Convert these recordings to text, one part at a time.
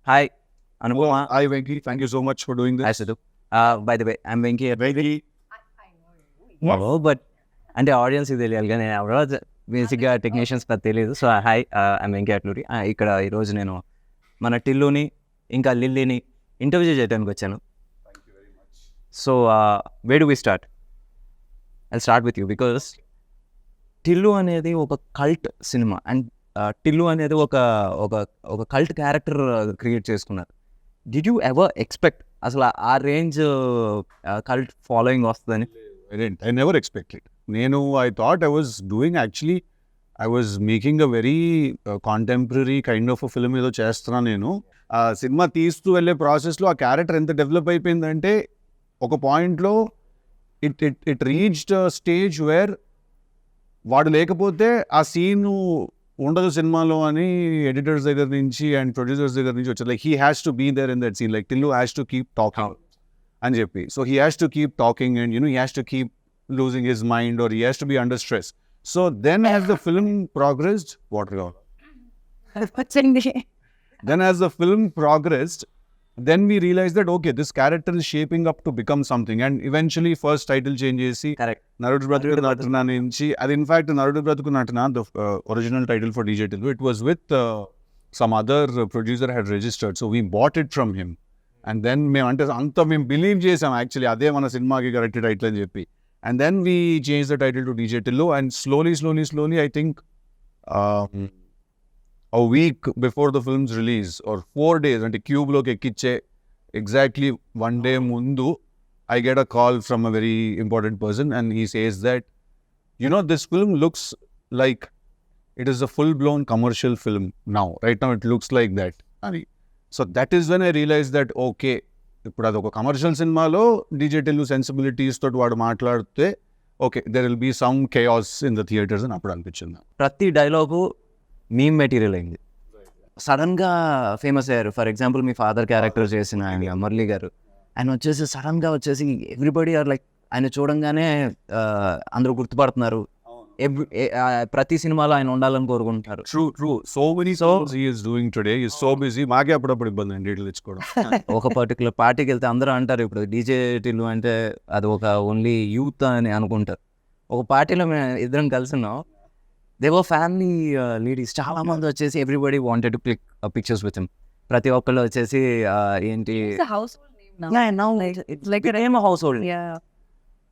Hi, Anupama. Hi, Venky. Thank you so much for doing this. Hi, Siddu. By the way, I'm Venky Atluri. But అంటే ఆడియన్స్కి తెలియాలి కానీ నేను ఎవరో బేసిక్గా టెక్నీషియన్స్ నాకు తెలియదు. So hi, I'm Venky Atluri. ఇక్కడ ఈరోజు నేను మన టిల్లుని ఇంకా లిల్లీని ఇంటర్వ్యూ చేయడానికి వచ్చాను. So where do we start? I start with you because Tillu అనేది ఒక కల్ట్ సినిమా అండ్ టిల్లు అనేది ఒక ఒక ఒక కల్ట్ క్యారెక్టర్ క్రియేట్ చేసుకున్నారు. డిడ్ యూ ఎవర్ ఎక్స్పెక్ట్ అసలు ఆ రేంజ్ కల్ట్ ఫాలోయింగ్ వస్తుందని? I never expected. I thought I was doing actually, I was making a very contemporary kind of a film ఏదో చేస్తున్నా నేను. ఆ సినిమా తీస్తూ వెళ్ళే ప్రాసెస్లో ఆ క్యారెక్టర్ ఎంత డెవలప్ అయిపోయిందంటే ఒక పాయింట్లో ఇట్ రీచ్డ్ స్టేజ్ వేర్ వాడు లేకపోతే ఆ సీను ఉండదు సినిమాలో అని ఎడిటర్స్ దగ్గర నుంచి అండ్ ప్రొడ్యూసర్స్ దగ్గర నుంచి వచ్చారు. Like he has to be there in that scene, like Tillu has to keep talking అని చెప్పి. So he has to keep talking and he has to keep losing his mind or he has to be under stress. So then as the film progressed then we realized that okay, this character is shaping up to become something, and eventually first title change chesi Narudu Bratuku Natana nunchi adi in fact Narudu Bratuku Natana, the original title for DJ Tillu, it was with some other producer had registered, so we bought it from him and then మేము అంటే అంత మేము believe చేసాం actually అదే మన సినిమాకి correct title అని చెప్పి. And then we change the title to DJ Tillu and slowly I think a week before the film's release or 4 days అంటే క్యూబ్ లోకి ఎక్కిచ్చే exactly 1 day ముందు I get a call from a very important person and he says that this film looks like it is a full blown commercial film now. Right now it looks like that. So that is when I realized that okay, ఇప్పుడు అదొక commercial సినిమాలో DJ Tillu sensibilities తోటి వాడు మాట్లాడితే okay there will be some chaos in the theaters అని అప్పుడు అనిపించింది. ప్రతి డైలాగు మీమ్ మెటీరియల్ అయింది, సడన్గా ఫేమస్ అయ్యారు. For example me father character చేసిన ఆయన మురళి గారు, ఆయన వచ్చేసి సడన్గా వచ్చేసి ఎవ్రీబడి ఆర్ లైక్ ఆయన చూడంగానే అందరూ గుర్తుపడుతున్నారు. ప్రతి సినిమాలో ఆయన ఉండాలని కోరుకుంటారు. True so many songs he is doing today, he is so busy. మాకే అప్పుడప్పుడు ఇబ్బంది అండి డీటెయిల్ తెచ్చుకోవడం. ఒక పర్టికులర్ పార్టీకి వెళ్తే అందరూ అంటారు ఇప్పుడు DJ Tillu అంటే అది ఒక ఓన్లీ యూత్ అని అనుకుంటారు. ఒక పార్టీలో మేము ఇద్దరం కలిసి ఉన్నాం, దే వర్ ఫ్యామిలీ లేడీస్ చాలా మంది వచ్చేసి everybody wanted to click pictures with him. ప్రతి ఒక్కళ్ళు వచ్చేసి ఏంటి హౌస్ హోల్డ్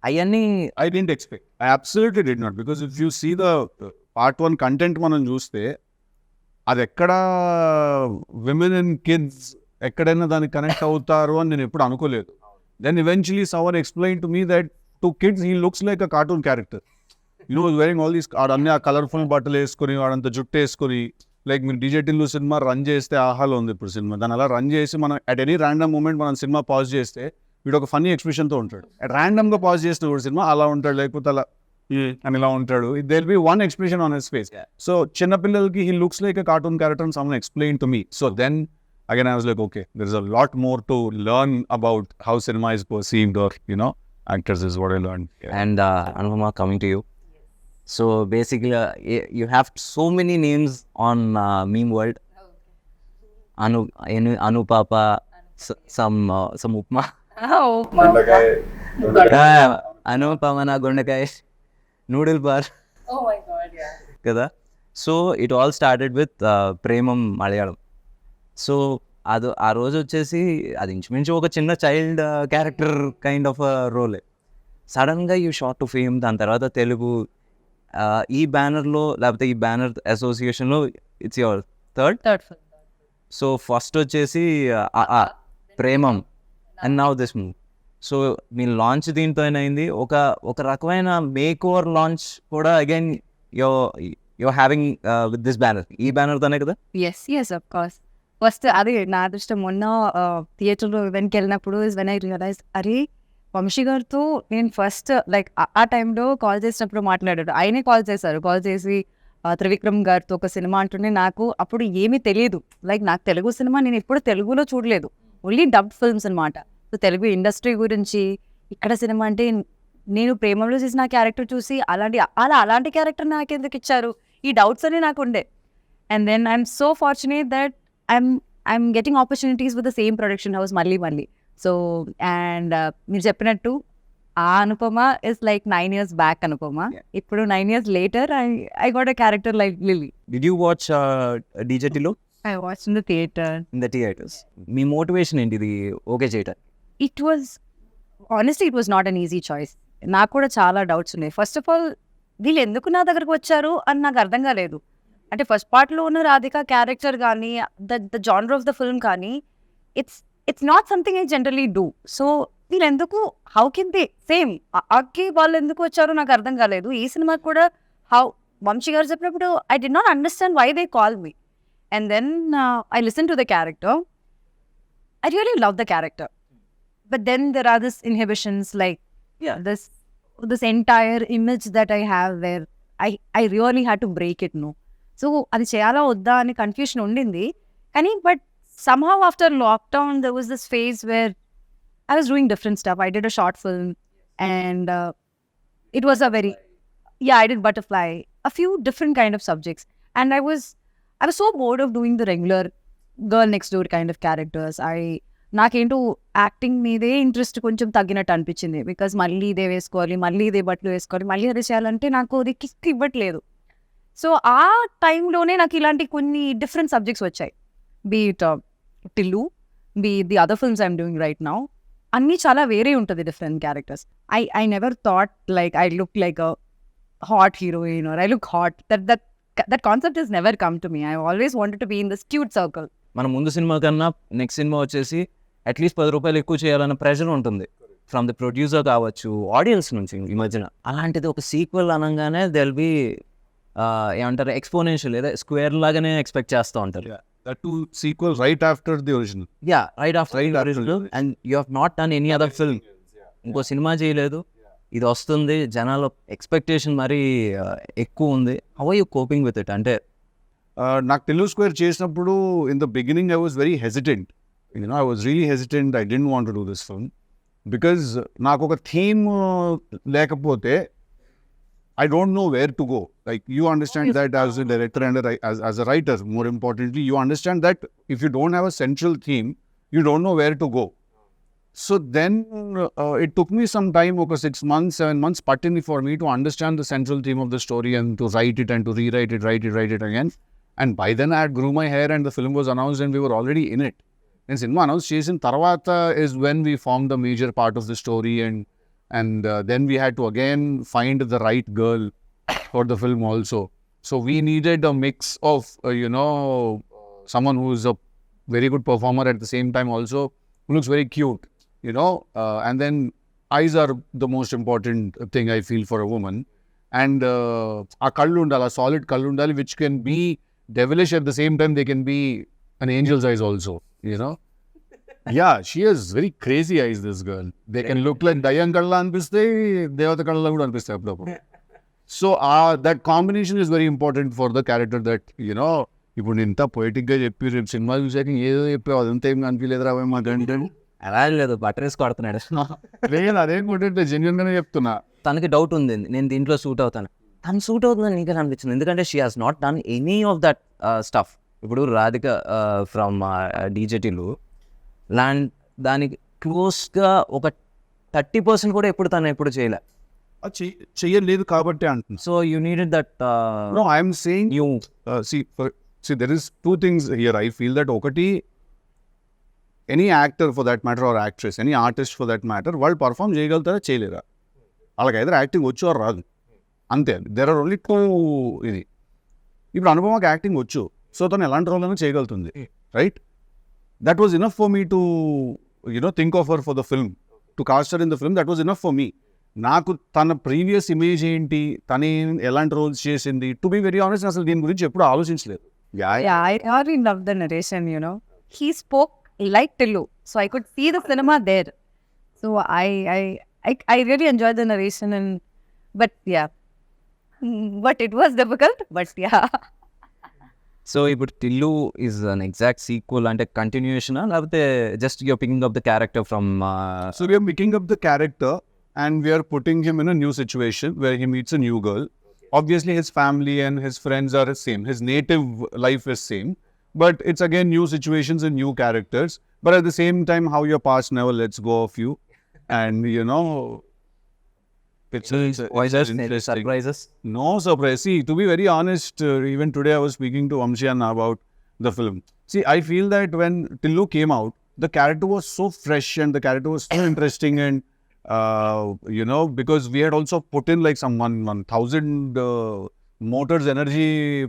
అవన్నీ I didn't expect. I absolutely did not, because if you see the part 1 content మనం చూస్తే అది ఎక్కడ విమెన్ అండ్ కిడ్స్ ఎక్కడైనా దానికి కనెక్ట్ అవుతారు అని నేను ఎప్పుడు అనుకోలేదు. Then eventually someone explained to me that to kids he looks like a cartoon character. wearing all these అన్ని ఆ కలర్ఫుల్ బట్టలు వేసుకొని వాడంతా జుట్టు వేసుకొని, లైక్ మీరు DJ Tillu సినిమా రన్ చేస్తే ఆహాలో ఉంది ఇప్పుడు సినిమా, దాన్ని అలా రన్ చేసి మనం అట్ ఎనీ ర్యాండమ్ మూమెంట్ మనం సినిమా పాజ్ చేస్తే వీడు ఒక ఫన్నీ ఎక్స్ప్రెషన్తో ఉంటాడు. ర్యాండమ్గా పాజ్ చేసిన కూడా సినిమా అలా ఉంటాడు, లేకపోతే అలా అని ఇలా ఉంటాడు. They will be one expression on his face. So చిన్నపిల్లలకి he looks like a cartoon character and someone explain to me. So then again I was like okay, there is a lot more to learn about how cinema is perceived or actors is what I learned. And Anupama, coming to you. So basically you have so many names on meme world. Anupapa, some upma. Anupama na gondakai noodle bar. Oh my god, yeah. Kada. So it all started with Premam Malayalam. So అది ఆ రోజు వచ్చేసి అది ఇంచుమించు ఒక చిన్న child character kind of రోలే. సడన్గా you short to fame. దాని తర్వాత తెలుగు ఈ బ్యానర్లో లేకపోతే ఈ బ్యానర్ అసోసియేషన్లో it's your third. So first వచ్చేసి Premam and now this move. So మీ లాంచ్ దీంతో అయింది. ఒక రకమైన మేక్ ఓవర్ లాంచ్ కూడా again you're having with this banner. ఈ బ్యానర్తోనే కదా? Yes of course. ఫస్ట్ అది నా అదృష్టం. మొన్న థియేటర్లో ఈవెంట్కి వెళ్ళినప్పుడు ఇస్ వెన్ ఐ రియలైజ్ అరే వంశీ గారితో నేను ఫస్ట్ లైక్ ఆ టైంలో కాల్ చేసినప్పుడు మాట్లాడాడు. ఆయనే కాల్ చేసి త్రివిక్రమ్ గారితో ఒక సినిమా అంటుండే. నాకు అప్పుడు ఏమీ తెలియదు, లైక్ నాకు తెలుగు సినిమా నేను ఎప్పుడు తెలుగులో చూడలేదు, ఓన్లీ డబ్డ్ ఫిల్మ్స్ అనమాట. సో తెలుగు ఇండస్ట్రీ గురించి ఇక్కడ సినిమా అంటే నేను ప్రేమలో చేసిన క్యారెక్టర్ చూసి అలాంటి క్యారెక్టర్ నాకు ఎందుకు ఇచ్చారు, ఈ డౌట్స్ అన్నీ నాకు ఉండే. And then I'm so fortunate that I'm I'm getting opportunities with the same production house మళ్ళీ. So, and మీరు చెప్పినట్టు ఆ Anupama is like 9 years back Anupama. ఇప్పుడు 9 years later, I got a character like Lily. Did you watch DJ Tillu I watched in the theater. in the theaters? Me motivation ఏంటి ఇది okay చేయటం? It was, honestly, it was not an easy choice. నాకు కూడా చాలా doubts ఉన్నాయి. First of all వీళ్ళు ఎందుకు నా దగ్గరకు వచ్చారు అని నాకు అర్థం కాలేదు. అంటే ఫస్ట్ పార్ట్లో ఉన్న రాధిక క్యారెక్టర్ కానీ the genre of the film కానీ it's not something I generally do. So వీళ్ళు ఎందుకు, హౌ కెన్ దే సేమ్ అక్కి వాళ్ళు ఎందుకు వచ్చారో నాకు అర్థం కాలేదు. ఈ సినిమాకి కూడా వంశీ గారు చెప్పినప్పుడు I did not understand why they call me. And then I listen to the character. I really love the character. But then there are these inhibitions, like this entire image that I have where I really had to break it, no. So అది చేయాలా వద్దా అని confusion ఉండింది. కానీ but somehow after lockdown there was this phase where I was doing different stuff. I did a short film and it was a very, I did Butterfly, a few different kind of subjects. And I was so bored of doing the regular girl next door kind of characters. నాకేంటో acting మీదే interest కొంచెం తగ్గినట్టు అనిపించింది. Because మళ్ళీ ఇదే వేసుకోవాలి, మళ్ళీ ఇదే బట్టలు వేసుకోవాలి, మళ్ళీ అదే చేయాలంటే నాకు అది కిక్ ఇవ్వట్లేదు. సో ఆ టైంలోనే నాకు ఇలాంటి కొన్ని డిఫరెంట్ సబ్జెక్ట్స్ వచ్చాయి. Be it Tillu, be the other films I'm doing right now. అన్నీ చాలా వేరే ఉంటుంది different characters. I never thought like I look like a hot heroine or I look hot. That concept is never come to me. I always wanted to be in this cute circle. మన ముందు cinema కన్నా next cinema వచ్చేసి at least 10 రూపాయలు ఎక్కువ చేయాలన్న pressure ఉంటుంది from the producer కావచ్చు, audience నుంచి ఈ మధ్యన. అలాంటిది ఒక సీక్వెల్ అనగానే దెల్ బి ఏమంటారు ఎక్స్పోనెన్షియల్ లేదా స్క్వేర్ లాగానే ఎక్స్పెక్ట్ చేస్తూ ఉంటారు. That too sequel right after the original. Right after the original, and you have not done any other film. ఇంకో సినిమా చేయలేదు, ఇది వస్తుంది, జనాల ఎక్స్పెక్టేషన్ మరీ ఎక్కువ ఉంది. How are you coping with it? అంటే నాకు తెలుగు స్క్వేర్ చేసినప్పుడు in the beginning I was very hesitant. I was really hesitant. I didn't want to do this film because నాకు ఒక థీమ్ లేకపోతే I don't know where to go. Like, you understand that as a director and as a writer, more importantly, you understand that if you don't have a central theme, you don't know where to go. So then it took me some time, okay, 6 months, 7 months, patini for me to understand the central theme of the story and to write it and to rewrite it, write it again. And by then I had grew my hair and the film was announced and we were already in it. And cinema announced చేసిన తర్వాత is when we formed the major part of the story, and then we had to again find the right girl for the film also. So we needed a mix of someone who is a very good performer at the same time also who looks very cute, and then eyes are the most important thing I feel for a woman. And a kallu undala, solid kallu undali, which can be devilish at the same time. They can be an angel's eyes also, Yeah, she has very crazy eyes, this girl. They can look like Dayan Kalla anpiste, Devata Kalla kuda anpiste appudu. So that combination is very important for the character that, ఇప్పుడు ఇంత poetic గా చెప్పి రేపు cinema చూసాక ఏదో చెప్పావు, అదంతా ఏం కనిపించలేదురా మాకంటే. అలా లేదు, బటర్ వేసి కొడుతున్నాడు. లేదు, అదేం కొట్టే జెన్యున్ గానే చెప్తున్నా. తనకి డౌట్ ఉంది, నేను దీంట్లో సూట్ అవుతాను. తను సూట్ అవుతుందని నీకు అనిపించింది, ఎందుకంటే she has not done any of that stuff. ఇప్పుడు రాధిక ఫ్రమ్ డీజే టిల్లు దానికి క్లోజ్గా ఒక 30% కూడా తను ఎప్పుడు చేయలే. చెయ్యలేదు కాబట్టి అంటున్నా. So you needed that. No, I'm saying you see there is two things here. I feel that ఒకటి, any actor for that matter or actress, any artist for that matter, వాళ్ళు పర్ఫామ్ చేయగలుగుతారా చేయలేరా? వాళ్ళకి either యాక్టింగ్ వచ్చు or రాదు, అంతే. there are only two. ఇది ఇప్పుడు అనుపమకి యాక్టింగ్ వచ్చు, సో తను ఎలాంటి రోల్ అయినా చేయగలుగుతుంది, right? That was enough for me to think of her for the film, to cast her in the film. That was enough for me. నాకు తన previous image ఏంటి, తను ఎలాంటి రోల్స్ చేసింది, టు బి వెరీ ఆనెస్ట్ అసలు దీని గురించి ఎప్పుడు ఆలోచించలేదు. I really love the narration, He spoke like Tillu, so I could see the cinema there. So I really enjoyed the narration, but it was difficult, but yeah. So ఇప్పుడు Tillu is an exact sequel, అంటే continuation లేకపోతే just you're picking up the character from? So we are picking up the character and we are putting him in a new situation where he meets a new girl. Obviously his family and his friends are the same, his native life is same, but it's again new situations and new characters. But at the same time, how your past never lets go of you, and it's surprises. No surprise. See, to be very honest, even today I was speaking to Amshi Anna about the film. See, I feel that when Tillu came out, the character was so fresh and the character was so interesting, and because we had also put in like some 1,000 motors energy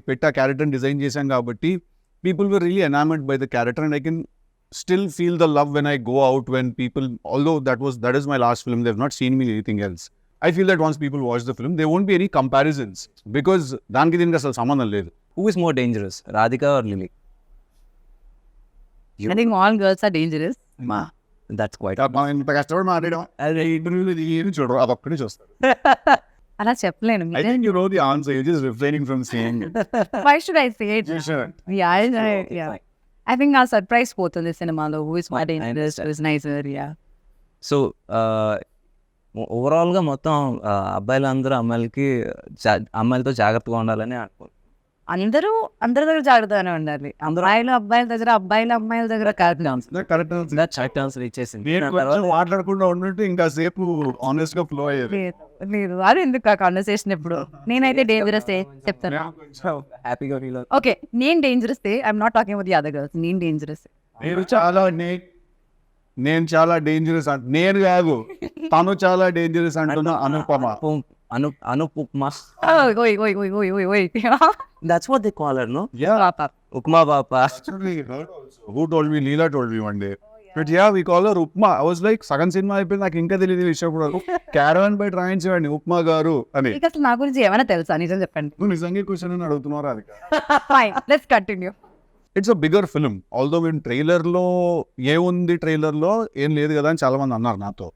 petta character and design chesam kabatti, people were really enamored by the character, and I can still feel the love when I go out, when people, although that is my last film, they've not seen me in anything else. I feel that once people watch the film, there won't be any comparisons because దానికి దీనికి అసలు సంబంధం లేదు. Who is more dangerous, Radhika or Lily? I think all girls are dangerous. That's quite. మనం ఇంత కష్టపడి మాట్లాడడం ఇంటర్వ్యూలో ఏమి చూడరు, అదొక్కడే చూస్తారు. అలా చెప్పలేను. I think you know the answer, you're just refraining from saying it. Why should I say it? You should. Yeah. I think our surprise పోతుంది సినిమాలో. Who is more dangerous? Who is nicer? Yeah. So ఓవరాల్గా మొత్తం అబ్బాయిలందరూ అమ్మాయిలతో జాగ్రత్తగా ఉండాలని అనుకో. అందరూ అందరి దగ్గర జాగ్రత్తగానే ఉండాలి. అబ్బాయిల దగ్గర అమ్మాయిల దగ్గర కరెక్ట్ ఆన్సర్ ఇచ్చేసింది. మాట్లాడకుండా ఉన్నట్టు ఇంకా సేపు ఆనెస్ట్ గా ఫ్లో అయ్యేది. లేదు అది ఎందుకు ఆ కాన్వర్సేషన్ ఇప్పుడు. నేనైతే డేంజరస్ చెప్తాను. హ్యాపీగా ఫీల్ అవుతుంది. ఓకే, నేను dangerous I'm not talking about the other girls. నేను డేంజరస్. నేను చాలా డేంజరస్ నేను కాదు, తను చాలా డేంజరస్ అంటున్నా. అనుపమా. ఓయ్. That's what they call her, no? Yeah. Upma Papa. Who told me? Leela told me one day. But yeah, we call her Upma. I was like, సగం సినిమా అయిపోయింది, నాకు ఇంకా తెలియదు విషయం కూడా. క్యారవన్ బై ట్రైన్ చేయండి ఉప్మా గారు అని. అసలు నా గురించి ఏమైనా తెలుసా? నిజం చెప్పండి. నువ్వు నిజంగా క్వశ్చన్ అని అడుగుతున్నారా? అది fine, let's continue. It's a bigger film. Although మేము ట్రైలర్లో ఏముంది, ట్రైలర్లో ఏం లేదు కదా అని చాలా మంది అన్నారు నాతో.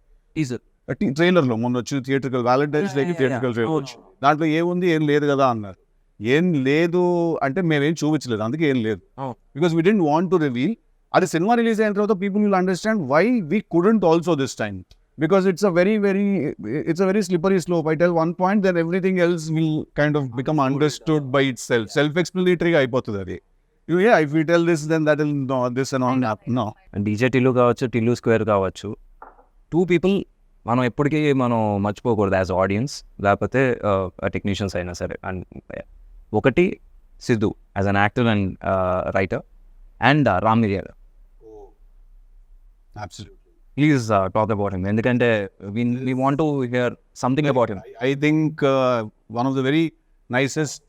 ట్రైలర్లో మొన్న వచ్చి థియేట్రికల్ వ్యాలంటైన్స్ డేకి థియేట్రికల్ ట్రైలర్, దాంట్లో ఏముంది, ఏం లేదు కదా అన్నారు. ఏం లేదు అంటే మేమేం చూపించలేదు, అందుకే ఏం లేదు. Because we didn't want to reveal. అది సినిమా రిలీజ్ అయిన తర్వాత people will understand why we couldn't also this time. Because it's a very slippery slope. I tell one point, then everything else will kind of become understood by itself. Self-explanatory అయిపోతుంది అది. Yeah, if we tell this, then that will no, this and all that. No. DJ Tillu కావచ్చు, Tillu square కావచ్చు, 2 people మనం ఎప్పటికీ మనం మర్చిపోకూడదు as audience, లేకపోతే technicians అయినా సరే. అండ్ ఒకటి Siddhu as an actor and writer, and Ram మిరియాల. Absolutely. Please talk about him. ఎందుకంటే we want to hear something about him. I think one of the very nicest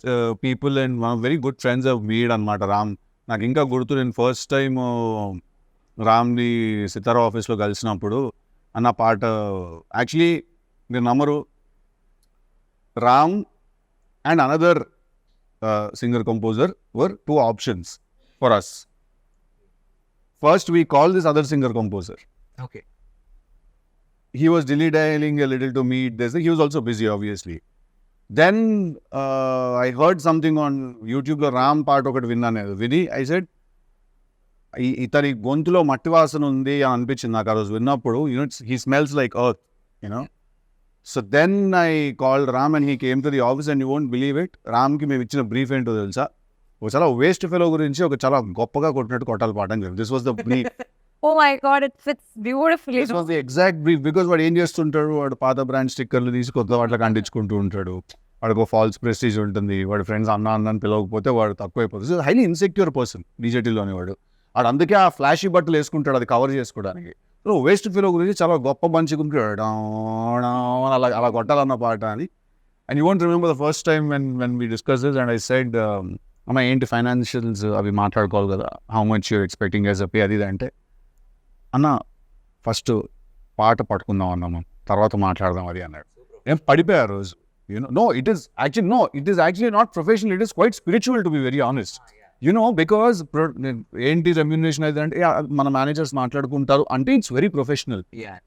people and one of very good friends I've made అన్నమాట రామ్. నాకు ఇంకా గుర్తు, నేను first time రామ్ని సితారా ఆఫీస్లో కలిసినప్పుడు అన్న పాట, యాక్చువల్లీ మీరు నమ్మరు, Ram and another singer composer were 2 options for us. First we called this other singer composer. Okay. He was dilly-dallying a little to meet this. He was also busy, obviously. Then I heard something on YouTube లో రామ్ పాట ఒకటి విన్నాను. విని I said, ఇతని గొంతులో మట్టి వాసన ఉంది అని అనిపించింది నాకు ఆ రోజు విన్నప్పుడు. He smells like earth, So then I called Ram and he came to the office, and you won't believe it. రామ్కి మేము ఇచ్చిన బ్రీఫ్ ఏంటో తెలుసా? ఒక చాలా వేస్ట్ ఫెలో గురించి ఒక చాలా గొప్పగా కొట్టినట్టు కొట్టాలి పాట అని చెప్పి. This was the brief. Oh my God, it fits beautifully. This was the exact brief, because వాడు ఏం చేస్తుంటాడు, వాడు పాత బ్రాండ్ స్టిక్కర్లు తీసి కొత్త వాటికి అంటించుకుంటూ ఉంటాడు. వాడికి ఫాల్స్ ప్రెస్టీజ్ ఉంటుంది, వాడి ఫ్రెండ్స్ అన్న అని పిలవకపోతే వాడు తక్కువైపోతుంది. హైలీ ఇన్సెక్యూర్ పర్సన్ డీజేటీలోని వాడు అందుకే ఆ ఫ్లాషీ బట్టలు వేసుకుంటాడు అది కవర్ చేసుకోవడానికి. సో వేస్ట్ ఫీలో గురించి చాలా గొప్ప మంచి గుంటాడు అలా కొట్టాలన్న పాట అని. And you won't remember the first time when we discuss this and I said, అమ్మ ఏంటి ఫైనాన్షియల్స్ అవి మాట్లాడుకోవాలి కదా, how much you're expecting as a pay అది అంటే, అన్న ఫస్ట్ పాట పట్టుకుందాం అన్నాము, తర్వాత మాట్లాడదాం అది అన్నాడు. ఏం పడిపోయా రోజు. No, it is actually not professional, it is quite spiritual, to be very honest. Because ఏంటి రెమ్యూనరేషన్ అయితే అంటే మన మేనేజర్స్ మాట్లాడుకుంటారు అంటే ఇట్స్ వెరీ ప్రొఫెషనల్.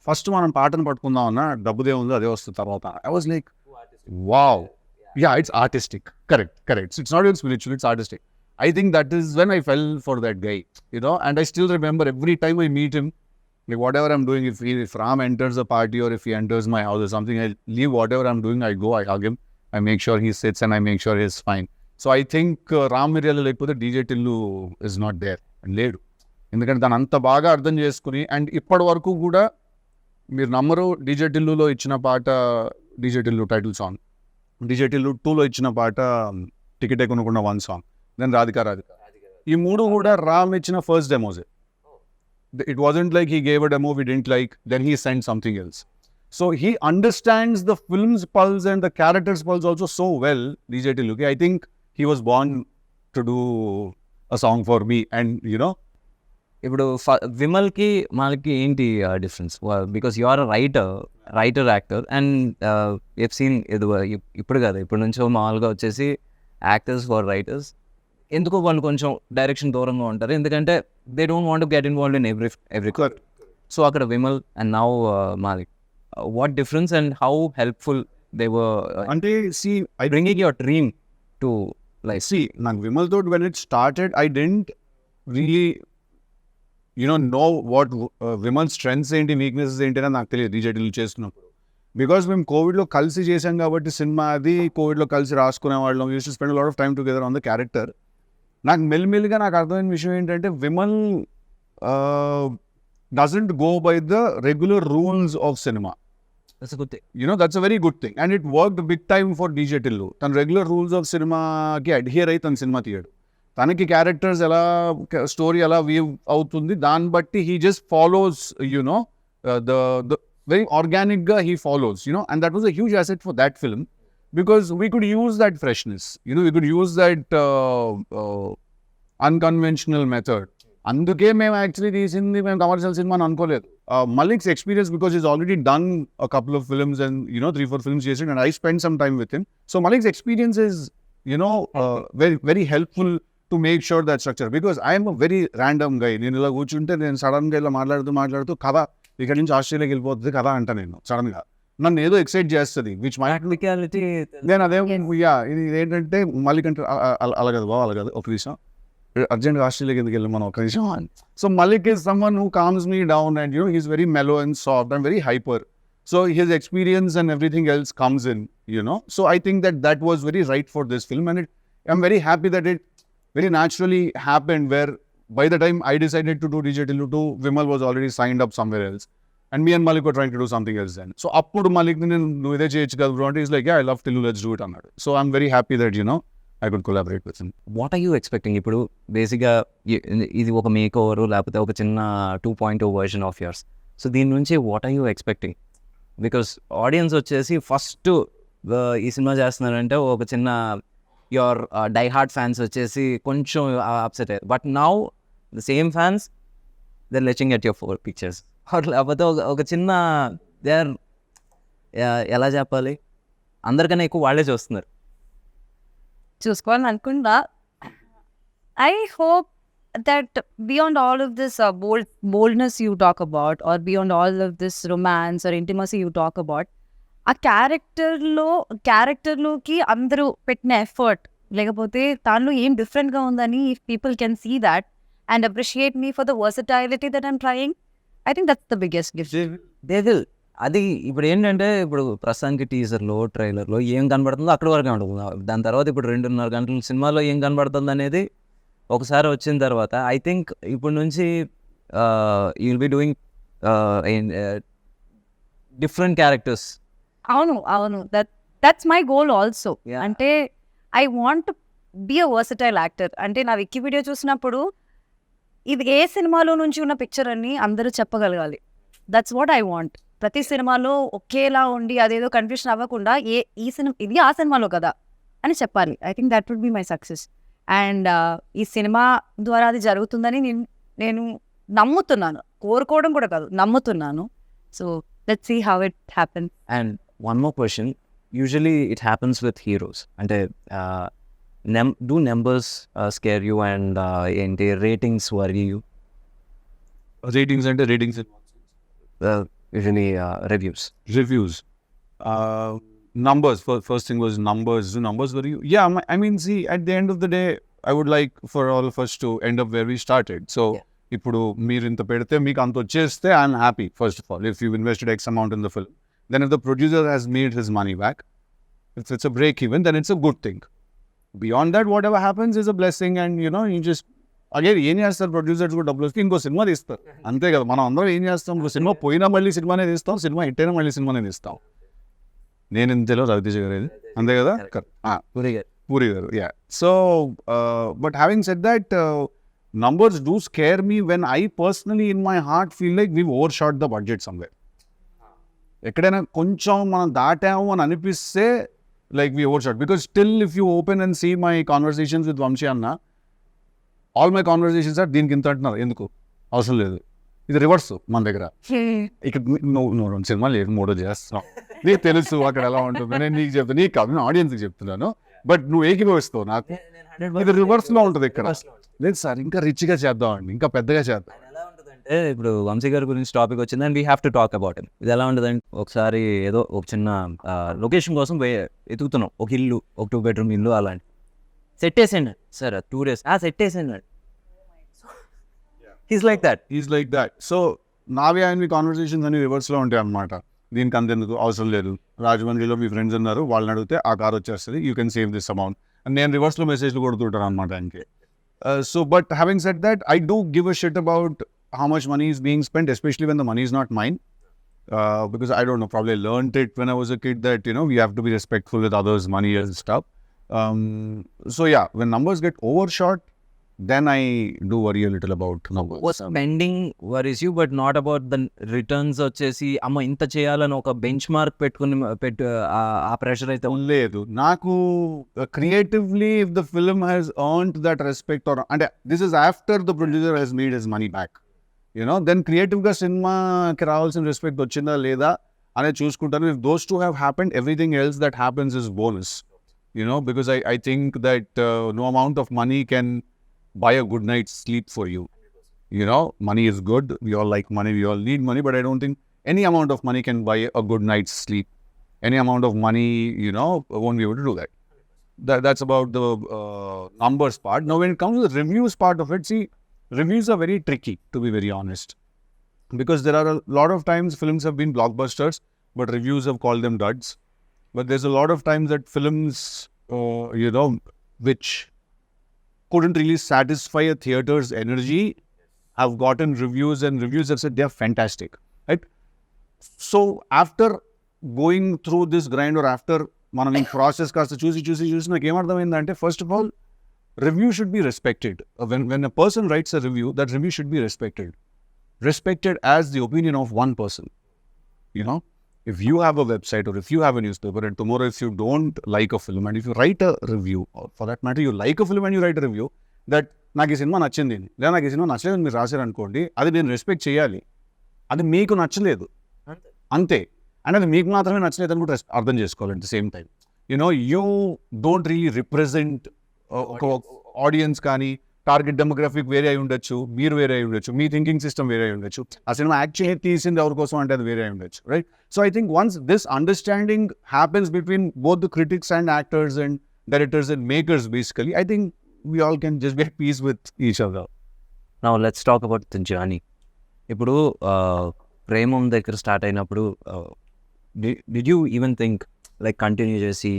ఫస్ట్ మనం పాటను పట్టుకుందాం అన్న, డబ్బుదే ఉందో అదే వస్తుంది తర్వాత. I was like, wow. Yeah, it's artistic. Correct. It's not even spiritual, it's artistic. I think that is when I fell for that guy, and I still remember every time I meet him, like whatever I'm doing, if Ram enters a party or if he enters my house or something, I leave whatever I'm doing, I go, I hug him, I make sure he sits and I make sure he's fine. So I think Ram Miriyala లేకపోతే DJ Tillu is not there లేడు. ఎందుకంటే దాన్ని అంత బాగా అర్థం చేసుకుని, and ఇప్పటి వరకు కూడా మీరు నమ్మరు, డీజే టిల్లులో ఇచ్చిన పాట DJ Tillu title song, DJ Tillu 2లో ఇచ్చిన పాట టికెట్ కొనుక్కున్న 1 సాంగ్, దెన్ రాధిక. ఈ 3 కూడా రామ్ ఇచ్చిన first demos. It wasn't like he gave a demo we didn't like, then he sent something else. So he understands the film's pulse and the character's pulse also so well, DJ Tillu. I think he was born to do a song for me, and you know. ఇప్పుడు విమల్కి మనకి ఏంటి difference? Because you are writer actor and F scene ఇప్పుడు కదా, ఇప్పటి నుంచో మామూలుగా వచ్చేసి యాక్టర్స్ ఫర్ రైటర్స్ ఎందుకో వాళ్ళు కొంచెం డైరెక్షన్ దూరంగా ఉంటారు, ఎందుకంటే they don't want to get involved in every so అక్కడ Vimal and now Malik, what difference and how helpful they were అంటే bringing your dream to life? నాకు విమల్ తో when it started I didn't really know what Vimal strengths ఏంటి, weaknesses ఏంటి అని నాకు తెలియదు DJ Tillu చేస్తున్నప్పుడు. బికాస్ మేము కోవిడ్లో కలిసి చేసాం కాబట్టి సినిమా, అది కోవిడ్లో కలిసి రాసుకునే వాళ్ళం, use to spend lot of time together on the character. నాకు మెల్లిమెల్లిగా నాకు అర్థమైన విషయం ఏంటంటే Vimal doesn't go by the regular rules of cinema. That's a very good thing, and it worked big time for DJ Tillu. తన regular rules of సినిమాకి adhere అయి తన సినిమా తీయడు. తనకి క్యారెక్టర్స్ ఎలా, స్టోరీ ఎలా వీవ్ అవుతుంది దాన్ని బట్టి he just follows the very organic గా he follows, and that was a huge asset for that film. Because we could use that freshness, we could use that unconventional method. అందుకే మేము actually తీసింది మేము commercial cinema అని అనుకోలేదు. Malik's experience, because he's already done a couple of films and 3-4 films చేసిండు, and I spent some time with him. So Malik's experience is very very helpful to make sure that structure, because I am a very random guy. నేను ఇలా కూర్చుంటే నేను sudden గా ఇలా మాట్లాడుతూ కథ ఇక్కడ నుంచి ఆస్ట్రేలియాకి వెళ్ళిపోతుంది కథ అంట, నేను సడన్ గా నన్ను ఏదో ఎక్సైట్ చేస్తుంది, విచ్ టెక్నికాలిటీ. నేను అదే ఇది ఏంటంటే మలిక్ అంటే అలాగదు బావ, అలాగదు ఒక విషయం అర్జెంట్గా ఆస్ట్రేలియాకి ఎందుకు వెళ్ళి మనం ఒక విషయం. So Malik is someone who calms me down and he's very mellow and soft and very hyper. So his experience and everything else comes in, so I think that was very right for this film, and I'm very happy that it very naturally happened, where by the time I decided to do DJ Tillu 2, Vimal was already signed up somewhere else, and me and Malik were trying to do something else then. So appudu Malik nu ide cheyochu kada bro, he's like, yeah, I love Tillu, let's do it annadu. So I'm very happy that I could collaborate with him. What are you expecting? ఇప్పుడు బేసిక్గా ఇది ఒక make over లేకపోతే ఒక చిన్న 2.0 version of yours. So దీని నుంచి what are you expecting? Because audience వచ్చేసి ఫస్ట్ ఈ సినిమా చేస్తున్నారంటే ఒక చిన్న యువర్ డై హార్ట్ ఫ్యాన్స్ వచ్చేసి కొంచెం అప్సెట్ అయ్యారు, but now the same fans they are latching at your 4 pictures. లేకపోతే ఒక చిన్న దే ఆర్ ఎలా చెప్పాలి, అందరికన్నా ఎక్కువ వాళ్ళే చూస్తున్నారు. చూసుకోవాలని అనుకుంటా. I hope that beyond all of this boldness you talk about, or beyond all of this romance or intimacy you talk about, ఆ క్యారెక్టర్లోకి అందరూ పెట్టిన ఎఫర్ట్, లేకపోతే దానిలో ఏం డిఫరెంట్గా ఉందని if people can see that and appreciate me for the versatility that I'm trying, I think that's the biggest gift. They will. అది ఇప్పుడు ఏంటంటే ఇప్పుడు ప్రస్తుతానికి టీజర్లో ట్రైలర్లో ఏం కనబడుతుందో అక్కడి వరకే ఉంటుంది. దాని తర్వాత ఇప్పుడు 2.5 గంటల సినిమాలో ఏం కనబడుతుంది అనేది ఒకసారి వచ్చిన తర్వాత ఐ థింక్ ఇప్పుడు నుంచి you will be doing different characters. అవును దట్స్ మై గోల్ ఆల్సో. అంటే I want be a versatile actor. అంటే నా విక్కీ వీడియో చూసినప్పుడు ఇది ఏ సినిమాలో నుంచి ఉన్న పిక్చర్ అని అందరూ చెప్పగలగాలి. That's what I want. ప్రతి సినిమాలో ఒకేలా ఉండి అదేదో కన్ఫ్యూషన్ అవ్వకుండా ఈ సినిమా ఇది ఆ సినిమాలో కదా అని చెప్పాలి. I think that would be my success. అండ్ ఈ సినిమా ద్వారా అది జరుగుతుందని నేను నమ్ముతున్నాను, కోరుకోవడం కూడా కాదు, నమ్ముతున్నాను. So let's see how it happens. And one more question, usually it happens with heroes. అంటే do numbers scare you, and ఏంటి రేటింగ్స్ worry you? Ratings అంటే ratings Usually reviews. Numbers, first thing was numbers. Do numbers worry you? Yeah, I mean, see, at the end of the day, I would like for all of us to end up where we started. So, ఇప్పుడు మీరు ఇంత పెడితే మీకు అంత వచ్చేస్తే I'm happy. First of all, if you've invested X amount in the film, then if the producer has made his money back, if it's a break even, then it's a good thing. Beyond that, whatever happens is a blessing, and you just again ఏం చేస్తారు producers కూడా డబ్బులు వస్తే ఇంకో cinema తీస్తారు అంతే కదా. మనం అందరం ఏం చేస్తాం, ఇంకో సినిమా పోయినా మళ్ళీ సినిమానే తీస్తాం, సినిమా హిట్ అయినా మళ్ళీ సినిమానే తీస్తాం. నేను ఇంతలో రవితేజ గారు ఇది అంతే కదా. పూరి గారు yeah. So but having said that, numbers do scare me when I personally in my heart feel like we've overshot the budget somewhere. ఎక్కడైనా కొంచెం మనం దాటాము అని అనిపిస్తే like we overshot, because still if you open and see my conversations with Vamshi Anna, all my conversations are దీనికి ఇంత అంటున్నారు, ఎందుకు అవసరం లేదు. ఇది రివర్స్ మన దగ్గర. ఇక్కడ నువ్వు సినిమా లేదు మూడో చేస్తున్నావు, నీకు తెలుసు అక్కడ ఎలా ఉంటుంది, నేను నీకు చెప్తాను, నీకు కాదు ఆడియన్స్కి చెప్తున్నాను, బట్ నువ్వు ఏకీభవిస్తావు నాకు. ఇది రివర్స్లో ఉంటుంది ఇక్కడ. లేదు సార్ ఇంకా రిచ్గా చేద్దామండి, ఇంకా పెద్దగా చేద్దాం. ఎలా ఉంటుందంటే ఇప్పుడు వంశీ గారి గురించి టాపిక్ వచ్చింది and we have to talk about him. ఇది ఎలా ఉంటుందంటే ఒకసారి ఏదో ఒక చిన్న లొకేషన్ కోసం ఎతుకుతున్నాం, ఒక ఇల్లు, ఒక 2 bedroom ఇల్లు అలాంటి. సెట్ వేసేయండి సార్ 2 days, సెట్ వేసేయండి. He's like that. సో నావి ఆయన కాన్వర్సేషన్స్ అన్ని రివర్స్లో ఉంటాయి అన్నమాట. దీనికి అంతెందుకు అవసరం లేదు, రాజమండ్రిలో మీ ఫ్రెండ్స్ ఉన్నారు, వాళ్ళని అడిగితే ఆ కార్ వచ్చేస్తుంది, you can save this amount అని నేను రివర్స్లో మెసేజ్లు కొడుతుంటాను అనమాట ఆయనకి. So, but having said that, I do give a shit about how much money is being spent, especially when the money is not mine. Because I don't know, probably learned it when I was a kid that, we have to be respectful with others' money and stuff. So yeah, when numbers get overshot, then I do worry a little about numbers. Spending worries you, but not about the returns. వచ్చేసి అమ్మ ఇంత చేయాలని ఒక bench mark పెట్టుకుని ఆ pressure అయితే లేదు నాకు. Creatively if the film has earned that respect, or అంటే this is after the producer has made his money back, then క్రియేటివ్గా సినిమాకి రావాల్సిన రెస్పెక్ట్ వచ్చిందా లేదా అనేది చూసుకుంటాను. If those two have happened, everything else that happens is bonus, because I think that no amount of money can buy a good night's sleep for you. Money is good, we all like money, we all need money, but I don't think any amount of money can buy a good night's sleep. Any amount of money, won't be able to do that. That's about the numbers part. Now when it comes to the reviews part of it, see, reviews are very tricky, to be very honest, because there are a lot of times films have been blockbusters, but reviews have called them duds. But there's a lot of times that films, which couldn't really satisfy a theater's energy have gotten reviews, and reviews have said they're fantastic, right? So after going through this grind, or after మనం ఈ process కాస్త చూసి నాకు ఏమర్థమైందంటే, first of all review should be respected. When a person writes a review, that review should be respected as the opinion of one person. If you have a website, or if you have a newspaper, and tomorrow if you don't like a film, and if you write a review, or for that matter you like a film and you write a review that నాకు ఈ cinema నచ్చింది, లేదా నాకు ఈ cinema నచ్చలేదు మీరు రాశారనుకోండి, అది నేను రెస్పెక్ట్ చేయాలి. అది మీకు నచ్చలేదు అంతే, అండ్ అది మీకు మాత్రమే నచ్చలేదు అని కూడా అర్థం చేసుకోవాలి. At the same time you don't really represent ఒక ఆడియన్స్, కానీ టార్గెట్ డెమోగ్రఫిక్ వేరే అయి ఉండొచ్చు, మీరు వేరే అయి ఉండొచ్చు, మీ థింకింగ్ సిస్టమ్ వేరే అయి ఉండొచ్చు, ఆ సినిమా యాక్చువల్లీ తీసింది ఎవరి కోసం అంటే అది వేరే అయి ఉండొచ్చు, right? So I think once this understanding happens between both the critics and actors and directors and makers, basically I think we all can just be at peace with each other. Now let's talk about the journey. ఇప్పుడు ప్రేమం దగ్గర start అయినప్పుడు did you even think like continue చేసి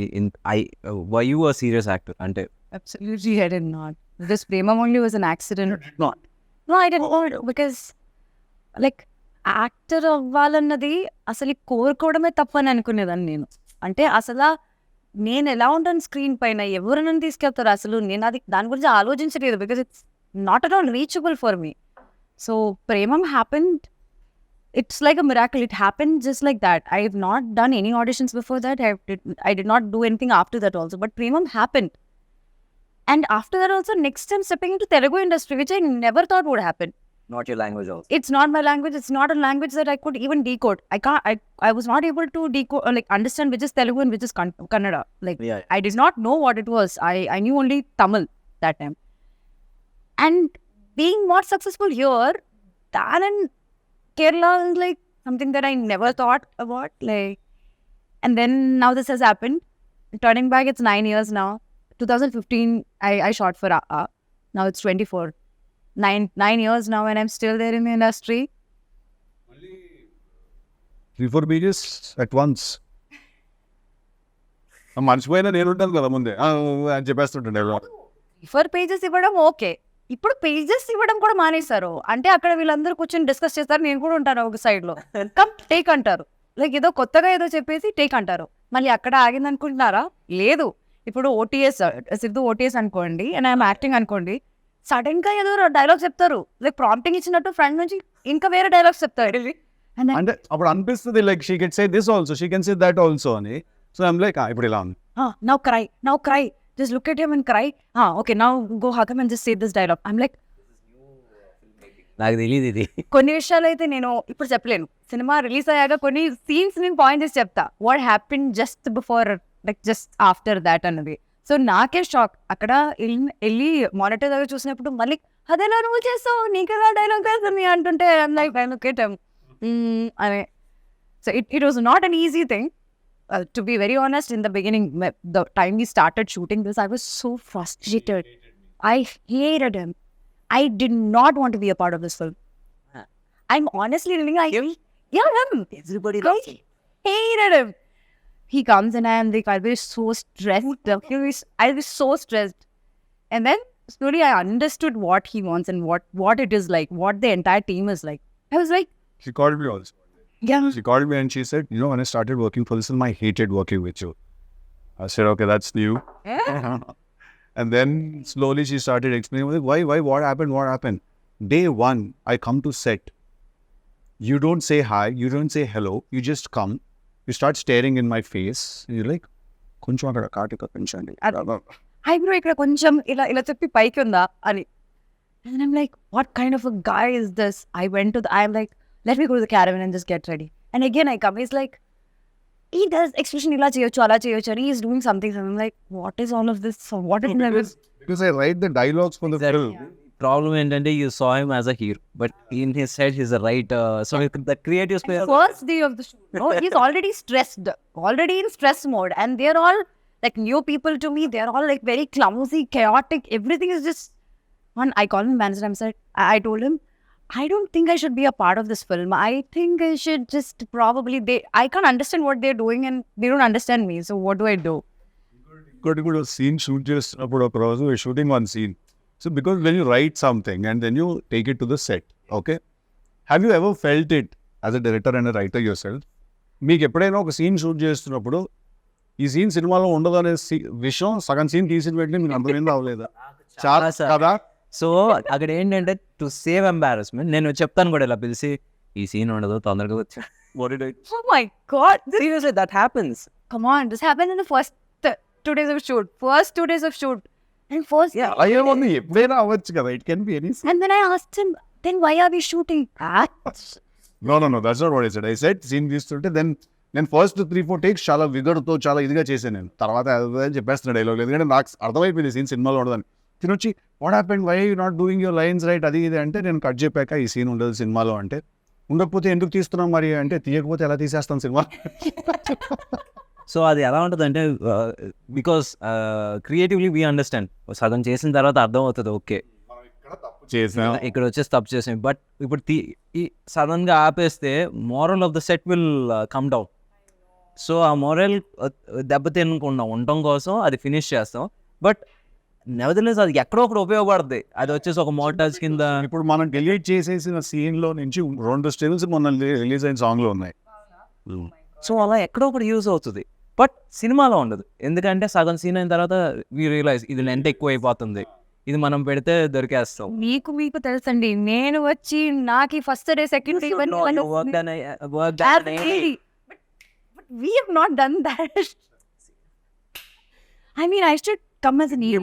were you a serious actor? అంటే Absolutely, I did not. This Premam only was an accident. Not. No, I did not, because like actor అవ్వాలన్నది అసలు కోరుకోవడమే తప్పని అనుకునేదాన్ని నేను. అంటే అసలు నేను ఎలా ఉంటాను స్క్రీన్ పైన, ఎవరు నన్ను తీసుకెళ్తారు, అసలు నేను అది దాని గురించి ఆలోచించలేదు, because it's not at all reachable for me. So Premam happened, it's like a miracle. It happened just like that. I have not done any auditions before that. I did not do anything after that also. But Premam happened. And after that also, next time stepping into Telugu industry, which I never thought would happen. not your language also. It's not my language. It's not a language that I could even decode. I was not able to decode, like understand which is Telugu and which is Kannada. Like Yeah. I did not know what it was. I knew only Tamil that time. And being more successful here than in Kerala is like something that I never thought about. Like, and then now this has happened. Turning back, it's 9 years now. 2015, I shot for now it's 24. 9 years now, and I'm still there in the industry. 3-4 pages at once. మర్చిపోయినా నేను ఉంటాను కదా ముందే అని చెప్పేస్తుంటాను refer pages ఇవ్వడం okay, ఇప్పుడు pages ఇవ్వడం కూడా మానేశారు. అంటే అక్కడ వీళ్ళందరూ కూర్చొని డిస్కస్ చేస్తారు, నేను కూడా ఉంటాను ఒక సైడ్ లో, కమ్ టేక్ అంటారు. లైక్ ఏదో కొత్తగా ఏదో చెప్పేసి టేక్ అంటారు. మళ్ళీ అక్కడ ఆగింది అనుకుంటున్నారా? లేదు. ఇప్పుడు ఓటీఎస్ సిద్ధు ఓటీఎస్ అనుకోండి, అండ్ ఐఎమ్ యాక్టింగ్ అనుకోండి, సడన్ గా ఏదో డైలాగ్ చెప్తారు, లైక్ ప్రాంప్టింగ్ ఇచ్చినట్టు ఫ్రంట్ నుంచి ఇంకా వేరే డైలాగ్స్ చెప్తారు. అంటే అప్పుడు అనిపిస్తుంది like she can say this also, she can say that also అని. సో ఐమ్ లైక్ ఇప్పుడు ఇలా ఉంది, now cry, just look at him and cry. Okay, now go hug him and just say this dialogue. I'm like, నాకు తెలియదు ఇది. కొన్ని విషయాలు అయితే నేను ఇప్పుడు చెప్పలేను. సినిమా రిలీజ్ అయ్యాక కొన్ని సీన్స్ నేను పాయింట్ చేసి చెప్తా, what happen just before, like just after that అన్నది. సో నాకే షాక్. అక్కడ వెళ్ళి మానిటర్ దగ్గర చూసినప్పుడు మళ్ళీ అదేలా నువ్వు చేస్తావు, నీకెలా డైలాగ్ తెలుస్తుంది అంటుంటే like I look at him అనే. So it was not an easy thing. To be very honest, in the beginning, the time we started shooting this, I was so frustrated. I hated him. I did not want to be a part of this film. I'm honestly telling you, him. Everybody I hated him. He comes and I am like, I'll be so stressed. I'll be so stressed. And then slowly I understood what he wants and what it is like, what the entire team is like. I was like, she called me also. Yeah. She called me and she said, when I started working for this film, I hated working with you. I said, okay, that's new. And then slowly she started explaining, like, why, what happened? Day one, I come to set. You don't say hi, you don't say hello, you just come. You start staring in my face. And you're like, koncham akada katika penchandi. Hi bro, ikkada koncham ila cheppi paiki unda ani. And I'm like, what kind of a guy is this? I'm like, let me go to the caravan and just get ready. And again I come, he's like, he does expression ila cheyochu ala cheyochu, and he is doing something. So I'm like, what is all of this? So what is because I write the dialogues for the film. Problem ఏంటంటే you saw him as a hero, but in his head he's a writer. So the creative space. First day of the shoot, no, he's already stressed, already in stress mode, and they're all like new people to me. They're all like very clumsy, chaotic. Everything is just one. I called him manager. I told him, I don't think I should be a part of this film. I think I should just probably, I can't understand what they're doing and they don't understand me. So what do I do? Got to go to a scene shoot just about we're shooting one scene. So because when you write something and then you take it to the set, okay? Have you ever felt it as a director and a writer yourself? మీకు ఎప్పుడైనా ఒక scene shoot చేస్తున్నప్పుడు ఈ scene సినిమాలో ఉండదు అనే విషయం సగం సీన్ తీసిన వెంటనే మీకు అర్థమైంది అవ్వలేదా? చాలా కదా. సో అక్కడ ఏంటంటే టు సేవ్ ఎంబారస్మెంట్ నేను చెప్తాను కూడా ఇలా పిలిచి ఈ సీన్ ఉండదు తొందరగా వచ్చా. Oh my God. Seriously, that happens. Come on, this happened in the first 2 days of shoot. First 2 days of shoot. And first, అయ్యేమో ఎప్పుడైనా అవ్వచ్చు కదా. It can be any. And then I asked him, then why are we shooting that? No, that's not what I said. I said scene తీస్తుంటే నేను first 3-4 takes చాలా విగర్తో చాలా ఇదిగా చేశాను. నేను తర్వాత చెప్పేస్తున్నా డైలాగ్, ఎందుకంటే నాకు అర్థమైపోయింది సీన్ సినిమాలో ఉండదని. తినొచ్చి what happened, why you not doing your lines right, అది ఇది అంటే నేను కట్ చెప్పాక ఈ సీన్ ఉండదు సినిమాలో అంటే, ఉండకపోతే ఎందుకు తీస్తున్నాం మరి అంటే, తీయకపోతే ఎలా తీసేస్తాం సినిమా. సో అది ఎలా ఉంటుంది అంటే బికాస్ క్రియేటివ్లీ వీ అండర్స్టాండ్, సగం చేసిన తర్వాత అర్థం అవుతుంది ఓకే ఇక్కడ వచ్చేసి తప్పు చేసాం. బట్ ఇప్పుడు సడన్గా ఆపేస్తే moral of the set will come down. So ఆ మోరల్ దెబ్బతినకుండా ఉండటం కోసం అది ఫినిష్ చేస్తాం. బట్ నెవర్దలెస్ అది ఎక్కడో ఒకటి ఉపయోగపడుతుంది. అది వచ్చేసి ఒక మోటార్స్ కింద. ఇప్పుడు మనం డిలీట్ చేసేసిన సీన్లో నుంచి 2 స్టిల్స్ మొన్న రిలీజ్ అయిన సాంగ్లో ఉన్నాయి. సో అలా ఎక్కడో ఒకటి యూజ్ అవుతుంది, బట్ సినిమాలో ఉండదు. ఎందుకంటే సగం సీన్ అయిన తర్వాత వీ రియలైజ్ ఇది లెంత్ ఎక్కువ అయిపోతుంది, ఇది మనం పెడితే దొరికేస్తాం. మీకు తెలుసండి, నేను వచ్చి నాకు first day second day we have not done that. I mean, I should come as an AD.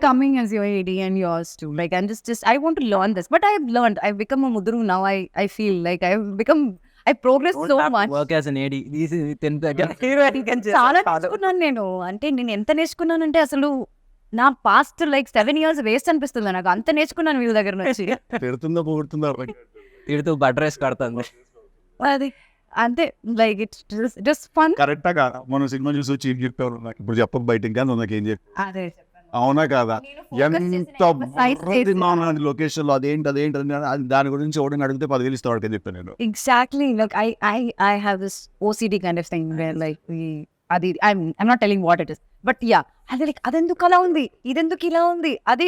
Coming as your AD and yours too. Like, I'm just I want to learn this, but I've learned. I've become a mudru now. I feel like I've progressed so much. Work as an AD. చాలా నేర్చుకున్నాను నేను. అంటే నేను ఎంత నేర్చుకున్నానంటే అసలు నా past like 7 years waste అనిపిస్తుంది నాకు. అంత నేర్చుకున్నాను వీళ్ళ దగ్గర నుంచి. తిడుతూ బటర్ వేసి కడుతుంది అది అంతే. Like it's fun. కరెక్టా కాదా? మనం సినిమా చూసి వచ్చి ఏం చెప్పారు నాకు ఇప్పుడు చెప్పక బయట ఇంకా నాకేం చెప్పి, అవునా కాదా? ఎంత లొకేషన్ లో అదేంటి దాని గురించి ఎవడని అడిగితే 10,000 ఇస్తాడు అని చెప్పాను నేను. Exactly. Like I have this OCD kind of thing where like I'm not telling what it is, but yeah, అది like అదెందుకు అలా ఉంది, ఇదెందుకు ఇలా ఉంది, అది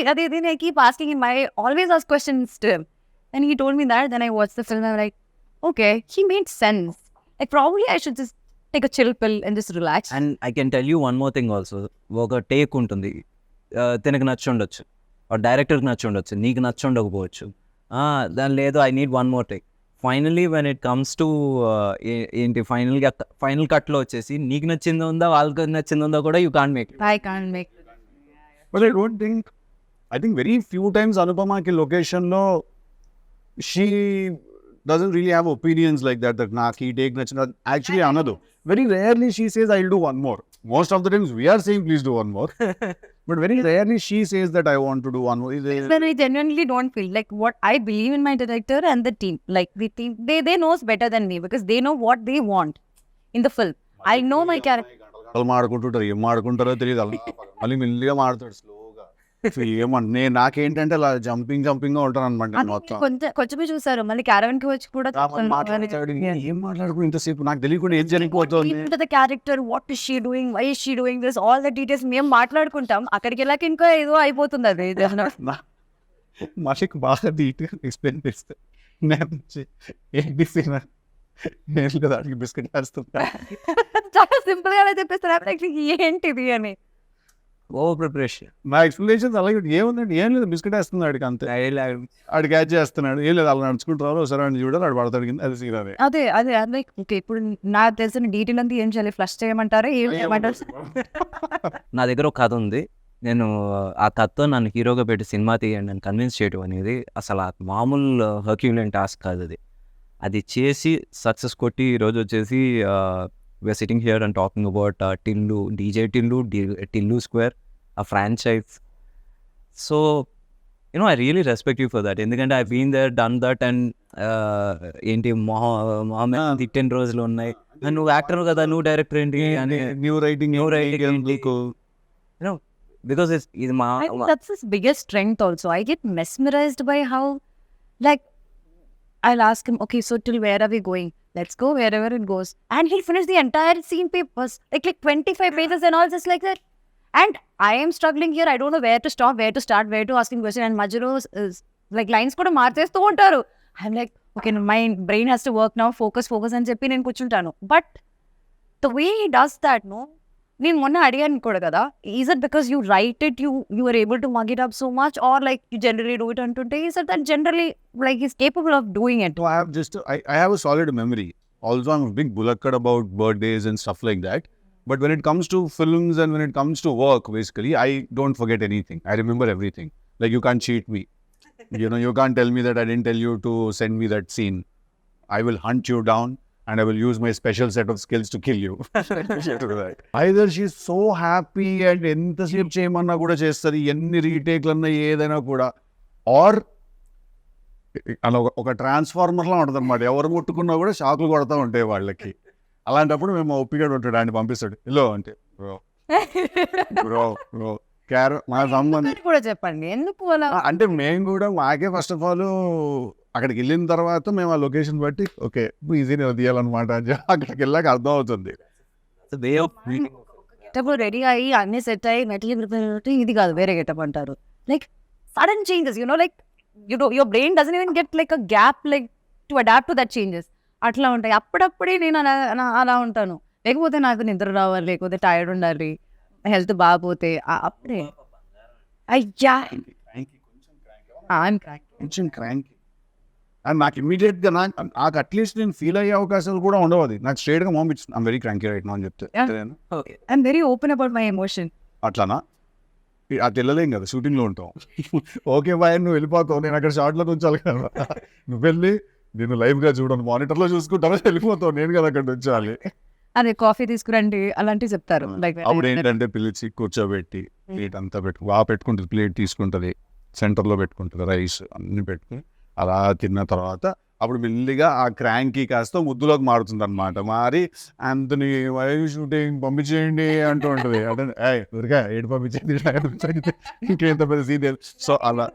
I keep asking him. I always ask questions to him, and he told me that. Then I watched the film and I'm like, okay, he made sense. Like probably I should just take a chill pill and just relax. And I can tell you one more thing also. ఒక take ఉంటుంది, తనకు నచ్చి ఉండొచ్చు, డైరెక్టర్కి నచ్చి ఉండొచ్చు, నీకు నచ్చి ఉండకపోవచ్చు. దాని లేదు, I need one more take. Finally when it comes to ఏంటి ఫైనల్ కట్లో వచ్చేసి నీకు నచ్చిందో ఉందా వాళ్ళకి నచ్చిందో ఉందా కూడా you can't make. I can't make it. But I think very few times Anupamaki location lo she doesn't really have opinions like that naaki take nachina. Actually another very rarely she says I'll do one more. Most of the times we are saying please do one more. But very rarely she says that I want to do one more. When I genuinely don't feel like what I believe in my director and the team. Like the team, they knows better than me because they know what they want in the film. I know my character. వాళ్ళు మాడుకుంటుంటారు, ఏం మాడుకుంటారో తెలియదు. మళ్ళీ మెల్లిగా మాడతాడు స్లోగా. ఏమన్నా నాకేంటంటే అలా jumping గా ఉంటాను అనమాట మొత్తం. కొంచెమే చూసారు, మళ్ళీ క్యారవన్ కి వచ్చి కూడా మాట్లాడతాడు. ఏం మాట్లాడుకుని ఇంతసేపు నాకు తెలియకుండా ఏం జరిగిపోతుంది. The character, what is she doing, why is she doing this, all the details మేము మాట్లాడుకుంటాం. అక్కడికి వెళ్ళాక ఇంకా ఏదో అయిపోతుంది అది. మాషిక్ బాగా నీట్గా ఎక్స్ప్లెయిన్ చేస్తే నేను కదా అడిగి బిస్కెట్ వేస్తున్నా. చాలా సింపుల్ గా చెప్పేస్తారు ఏంటిది అని. Over preparation. నా ఎక్స్ప్లెనేషన్స్ అలాగే ఏముందండి, ఏం లేదు బిస్కెట్ వేస్తుంది ఆడికి అంతే. ఆడు క్యాచ్ చేస్తున్నాడు, ఏం లేదు అలా నడుచుకుంటారు, ఒకసారి అని చూడాలి, ఆడు పడతాడు కింద. అది సీన్ అదే లైక్ ఓకే, ఇప్పుడు నాకు తెలిసిన డీటెయిల్ అంతా ఏం చేయాలి, ఫ్లష్ చేయమంటారా ఏం చేయమంటారు? నా దగ్గర ఒక కథ ఉంది, నేను ఆ కథతో నన్ను హీరోగా పెట్టి సినిమా తీయండి అని కన్విన్స్ చేయడం అనేది అసలు ఆ మామూలు హర్క్యులెన్ టాస్క్ కాదు. అది చేసి సక్సెస్ కొట్టి ఈరోజు వచ్చేసి we're sitting here and talking about Tillu, DJ Tillu, Tillu square, ఆ franchise. So I really respect you for that. ఎందుకంటే I been there, done that. And ఏంటి మొహమ్మద్ తిట్టిన రోజులు ఉన్నాయి. నువ్వు యాక్టర్ కదా, నువ్వు డైరెక్టర్ ఏంటి అని, new writing because it's my that's his biggest strength also. I get mesmerized by how, like, I'll ask him, okay, so till where are we going? Let's go wherever it goes. And he'll finish the entire scene papers, like 25 pages and all, just like that. And I am struggling here. I don't know where to stop, where to start, where to ask him question. And Majuro is like lines kuda marchestu untaru. I'm like, okay, my brain has to work now. Focus అని చెప్పి నేను కూర్చుంటాను. But the way he does that, no, నేను మొన్న అడిగాను కూడా కదా, is it because you write it, you are able to mug it up so much, or like you generally do it అంటుంటే is it that generally like he's capable of doing it? I have a solid memory. Also, I'm a big bulakkad about birthdays and stuff like that. But when it comes to films and when it comes to work, basically, I don't forget anything. I remember everything. Like, you can't cheat me. You can't tell me that I didn't tell you to send me that scene. I will hunt you down. And I will use my special set of skills to kill you. Either she's so happy and ఎంతసేపు చేయమన్నా కూడా చేస్తుంది, ఎన్ని రీటేక్లన్నా ఏదైనా కూడా, are అలా ఒక ట్రాన్స్ఫార్మర్లా ఉంటుంది అనమాట. ఎవరు ముట్టుకున్నా కూడా షాకులు కొడతా ఉంటాయి వాళ్ళకి. అలాంటప్పుడు మేము ఒప్పిగా ఉంటాడు, ఆయన పంపిస్తాడు ఇల్లో అంటే బ్రో మా సంబంధం కూడా చెప్పండి ఎందుకు అలా అంటే. మేము కూడా మాకే ఫస్ట్ ఆఫ్ ఆల్ అక్కడికి వెళ్ళిన తర్వాత మేము ఆ లొకేషన్ బట్టి ఓకే ఈజీనే తీయాలన్నమాట అని అక్కడికి వెళ్ళాక అర్థం అవుతుంది. గెటప్ రెడీ అయ్యి అన్ని సెట్ అయ్యి మెటీరియల్ ప్రిపేర్, ఇది కాదు వేరే గెటప్ అంటారు. Like sudden changes, like your brain doesn't even get like a gap like to adapt to that changes. అట్లా ఉంటాయి. అప్పుడప్పుడే నేను అలా ఉంటాను. లేకపోతే నాకు నిద్ర రావాలి, లేకపోతే టైర్డ్ ఉండాలి, హెల్త్ బాగపోతే అప్పుడే అయ్యా కొంచెం క్రాంకీ. అండ్ నాకు ఇమ్మీడియట్గా నాకు అట్లీస్ట్ నేను ఫీల్ అయ్యే అవకాశాలు కూడా ఉండవు. అది నాకు స్ట్రైట్గా పంపించింది, I'm very cranky right now అని చెప్తే. I'm very open about my emotion. అట్లానా? అది వెళ్ళలేం కదా, షూటింగ్లో ఉంటాం. ఓకే బాయ్ నువ్వు వెళ్ళిపోతావు, నేను అక్కడ షార్ట్లో ఉంచాలి కదా. నువ్వు వెళ్ళి నేను లైవ్గా చూడను, మానిటర్లో చూసుకుంటాను, వెళ్ళిపోతావు, నేను కదా అక్కడ ఉంచాలి. అదే కాఫీ తీసుకురండి అలాంటివి చెప్తారు. లైక్ అప్పుడు ఏంటంటే పిలిచి కూర్చోబెట్టి ప్లేట్ అంతా పెట్టుకుంటుంది, ప్లేట్ తీసుకుంటుంది, సెంటర్లో పెట్టుకుంటుంది, రైస్ అన్ని పెట్టుకుని అలా తిన్న తర్వాత అప్పుడు మెల్లిగా ఆ క్రాంకీ కాస్త ముద్దులోకి మారుతుంది అనమాట. మారి అంతని వై షూటింగ్ పంపించేయండి అంటూ ఉంటుంది. అంటే ఊరిగా ఏడు పంపించేది ఇంకేంత పెద్ద సీన్. సో అలా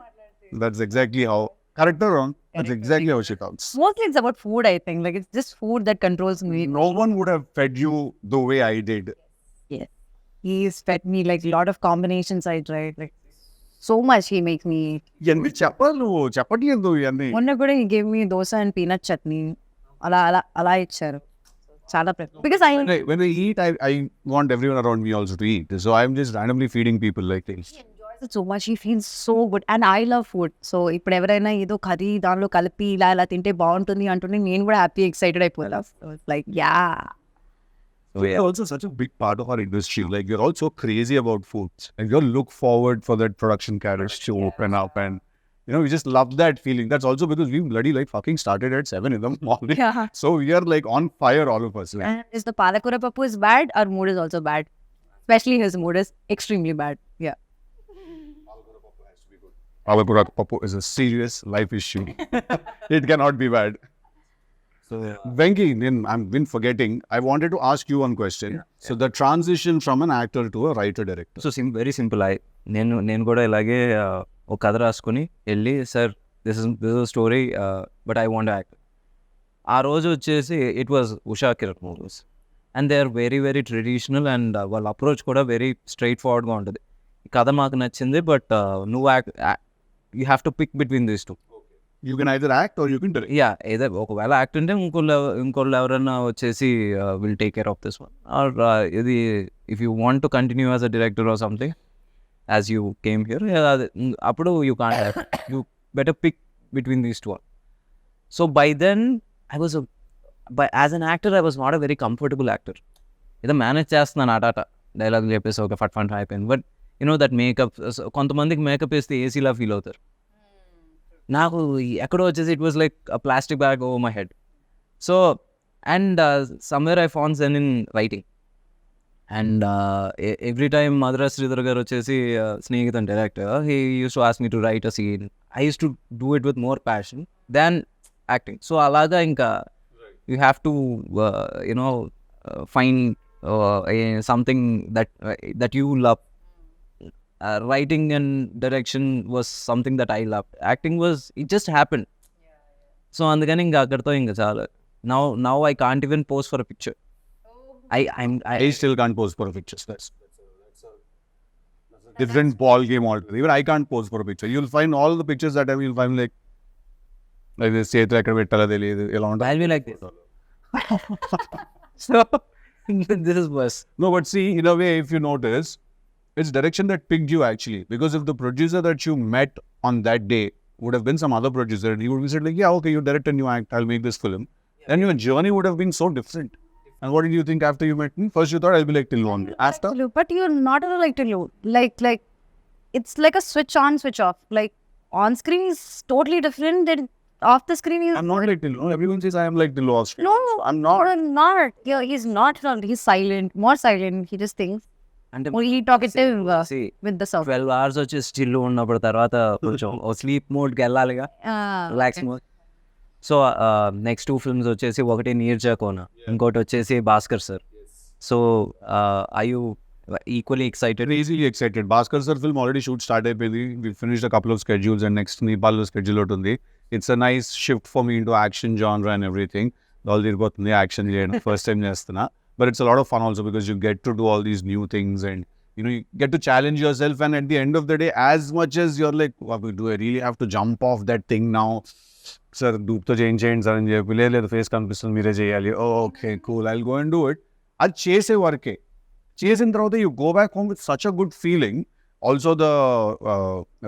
that's exactly how correct or wrong, that's exactly how she talks. Mostly it's about food, I think. Like it's just food that controls me. No one would have fed you the way I did. he's fed me like a lot of combinations I tried. Like so much he makes me eat. ఇవన్నీ చెప్పాలి నువ్వు చెప్పట్లేదు ఇవన్నీ. మొన్న కూడా he gave me dosa and peanut chutney. అలా ఇచ్చారు. చాలా because When I eat, I want everyone around me also to eat. So I'm just randomly feeding people like things. he enjoys it so much. He feels so good and I love food. So ఇప్పుడు ఎవరైనా ఏదో curry దానిలో కలిపి ఇలా తింటే బాగుంటుంది అంటుంటే నేను కూడా హ్యాపీ ఎక్సైటెడ్ అయిపోతా. So it's like yeah. So it's also such a big part of our industry. Like you're all so crazy about food, and you all look forward for that production carriage to open up, and we just love that feeling. That's also because we bloody like fucking started at 7 in the morning. Yeah. So we are like on fire, all of us. Like, And is the palakura pappu is bad, our mood is also bad. Especially his mood is extremely bad. Yeah. Palakura Papu is a serious life issue. It cannot be bad. So Venky, then I've been forgetting. I wanted to ask you one question. So the transition from an actor to a writer director. So very simple. నేను కూడా ఇలాగే ఒక కథ రాసుకొని వెళ్ళి sir this is story but I want act. ఆ రోజు వచ్చేసి ఇట్ వాజ్ Usha Kiran movies and they are very very traditional and వాళ్ళ అప్రోచ్ కూడా వెరీ స్ట్రైట్ ఫార్వర్డ్గా ఉంటుంది. ఈ కథ మాకు నచ్చింది బట్ నువ్వు you have to pick between these two. You can either act or you can direct. Yeah ఏదో ఒకవేళ యాక్ట్ ఉంటే ఇంకోళ్ళు ఎవరైనా వచ్చేసి will take care of this one or ఇది if you want to continue as a director or something as you came here అప్పుడు you can't you better pick between these two. So by then I was as an actor I was not a very comfortable actor. ఏదో manage చేస్తున్నాను ఆటాట dialogue చెప్పేసి ఒక ఫట్ అయిపోయింది. But that makeup కొంతమందికి makeup వేస్తే ఏసీలా ఫీల్ అవుతారు. నాకు ఎక్కడో వచ్చేసి ఇట్ was like a plastic bag over my head. So and somewhere I found zen in writing and every time Madras Sridhar గారు వచ్చేసి స్నేహితుడు director he used to ask me to write a scene. I used to do it with more passion than acting. So అలాగా ఇంకా you have to find something that you love. Writing and direction was something that I loved. Acting was, it just happened. So అందుకని ఇంకా అక్కడితో ఇంకా చాలా. Now I can't even pose for a picture. I still can't pose for a picture. That's a different ball game altogether. Even I can't pose for a picture. You'll find all the pictures that you'll find like this చేతులు ఎక్కడ పెట్టాలో తెలియదు ఎలా ఉంటుంది. I'll be like this. So this is worse. No, but see, in a way, if you notice, it's direction that picked you actually. Because if the producer that you met on that day would have been some other producer, he would have said like, yeah, okay, you direct and you act, I'll make this film. Then your journey would have been so different. And what did you think after you met me? First you thought I'll be like Tillu only. After? But you're not like Tillu. Like it's like a switch on, switch off. Like on screen is totally different than off the screen is. I'm not like Tillu. Everyone says I am like Tillu off screen. No, I'm not. I'm not. Yeah, he's not. He's silent, more silent. He just thinks. అంటే Only talkative see, with the sound. 12 hours వచ్చి still ఉన్నప్పుడు తర్వాత కొంచెం sleep మోడ్కి వెళ్ళాలిగా, relax mode. So next 2 films వచ్చేసి ఒకటి నీర్జాకోన, ఇంకోటి వచ్చేసి Bhaskar sir. So I you equally excited? Crazily excited. Bhaskar sir film already shoot started. We finished a couple of schedules and next Nepal schedule out ఉంది. It's a nice shift for me into action genre and everything. All తిరిగిపోతుంది action చేయడం first time చేస్తున్నా. But it's a lot of fun also because you get to do all these new things and you get to challenge yourself, and at the end of the day, as much as you're like, do I really have to jump off that thing now? Sir, doopto change sir ani cheppi లేదు face కనిపిస్తుంది మీరే చేయాలి. Okay, cool, I'll go and do it. అది చేసే వరకే. చేసిన తర్వాత you go back home with such a good feeling. Also the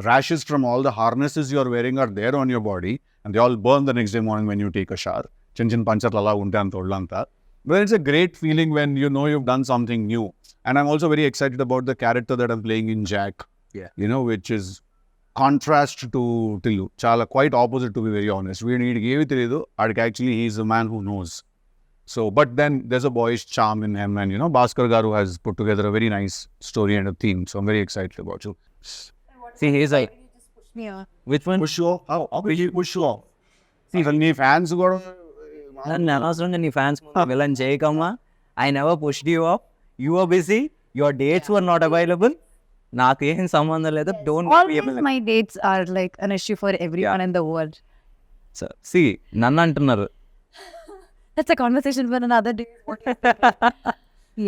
rashes from all the harnesses you're wearing are there on your body and they all burn the next day morning when you take a shower. చిన్న పంచర్లు అలా ఉంటాయి అంత ఒళ్ళంతా. But it's a great feeling when you know you've done something new. And I'm also very excited about the character that I'm playing in Jack. Yeah. Which is contrast to Tillu. Chala quite opposite, to be very honest. We need to give it actually he's a man who knows. So, but then there's a boyish charm in him, and Bhaskar Garu has put together a very nice story and a theme. So I'm very excited about you. See, he's like, Yeah. which one? Push you off? How will you push you off? See, when your fans go, నన్ను అనవసరంగా నీ fans villain చేయకమ్మా. I never pushed you up. You are busy, your dates were not available. నాకు ఏం సంబంధం లేదు. Always my dates are like an issue for everyone in the world. సి నన్ను అంటున్నారు. That's a conversation for another day.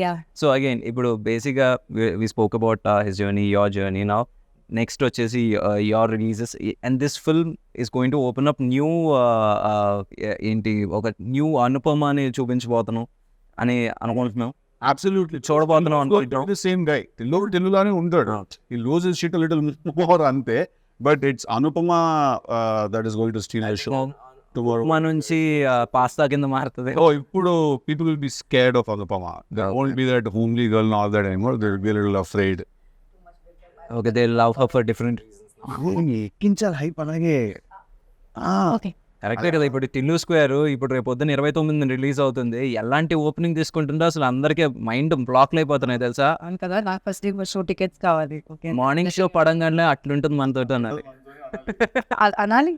Yeah. So again ఇప్పుడు బేసిక్గా we spoke about his journey, your journey. Now next వచ్చేసి your releases and this film is going to open up new ఏంటి ఒక new అనుపమని చూపించబోతున్నాం అని అనుకుంటున్నాం. అబ్సల్యూట్లీ చూడబోతున్నాం అనుకుంటున్నాం. Same guy తెలుగులానే ఉంటాడు. ఈ loose is shit little more అంతే. But it's Anupama that is going to steal the show tomorrow. మా నుంచి పాస్తా కింద మారుతుంది. Oh, ఇప్పుడు people will be scared of Anupama. There won't be that homely girl and all that anymore. They will be a little afraid. Okay, they love her for different. ఎక్కించాలి hype అలాగే. Okay. కరెక్టే కదా. ఇప్పుడు Tillu square ఇప్పుడు రేపు పొద్దున్న 29 release అవుతుంది. ఎలాంటి ఓపెనింగ్ తీసుకుంటుందో అసలు అందరికీ మైండ్ బ్లాక్లు అయిపోతున్నాయి తెలుసా. అవును కదా, నాకు ఫస్ట్ డే షో టికెట్స్ కావాలి. ఓకే, మార్నింగ్ షో పడంగానే అట్లుంటుంది మనతో అన్నది. అనాలి.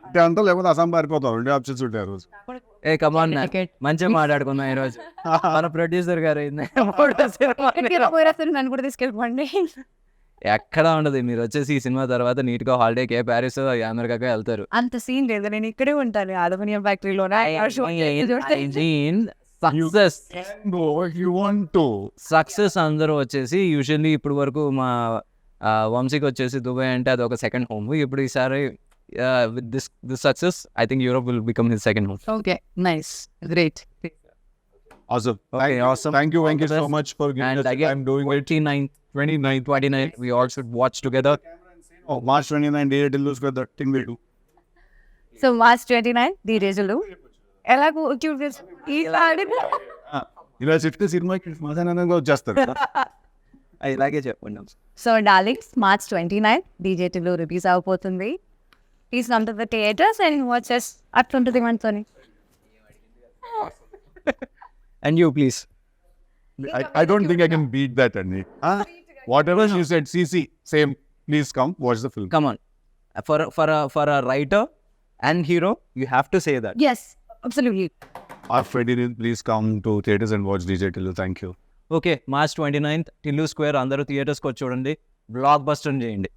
అంటే అంతా లేకపోతే అసం పారిపోతాం. 2 ఆప్షన్స్ ఉంటాయి ఆ రోజు. ఏ కమాన్, మంచిగా మాట్లాడుకుందాం ఈరోజు. మన ప్రొడ్యూసర్ గారు నన్ను కూడా తీసుకెళ్ళిపోండి. ఎక్కడ ఉండదు. మీరు వచ్చేసి ఈ సినిమా తర్వాత నీట్ గా హాలిడేకి ప్యారిస్ అమెరికాకి వెళ్తారు. అంత సీన్ లేదు, నేను ఇక్కడే ఉంటాను అలుమినియం ఫ్యాక్టరీలోనే. Success No, if you want to. Success అందరూ వచ్చేసి యూజువల్లీ ఇప్పుడు వరకు మా వంశీకి వచ్చేసి దుబాయ్ అంటే అది ఒక సెకండ్ హోమ్. ఇప్పుడు ఈసారి with this success I think Europe will become his second home. Okay, nice, great. Awesome. Okay, awesome. Thank you so much for giving And us again, time doing it. 29th we all should watch together. Oh, March 29 day Tillu square, that thing we do. So March 29 ది రోజులు ఎలాగో ఇలా చెప్తే సినిమాకి సమాధానంగా వచ్చేస్తారు. ఇలాగే చెప్పండి. So darlings, March 29 DJ Tillu release అవబోతుంది. Please come to the theatres and watches. అట్లుంటుంది మనతోని. And you please. I don't think I can beat that, Andy. Whatever you said, CC, same. Please come watch the film. Come on. For a writer and hero, you have to say that. Yes, absolutely. Our Ferdinand, please come to theaters and watch DJ Tillu. Thank you. Okay, March 29th, Tillu Square, అందరూ థియేటర్స్కి వచ్చి చూడండి. Block buster చేయండి.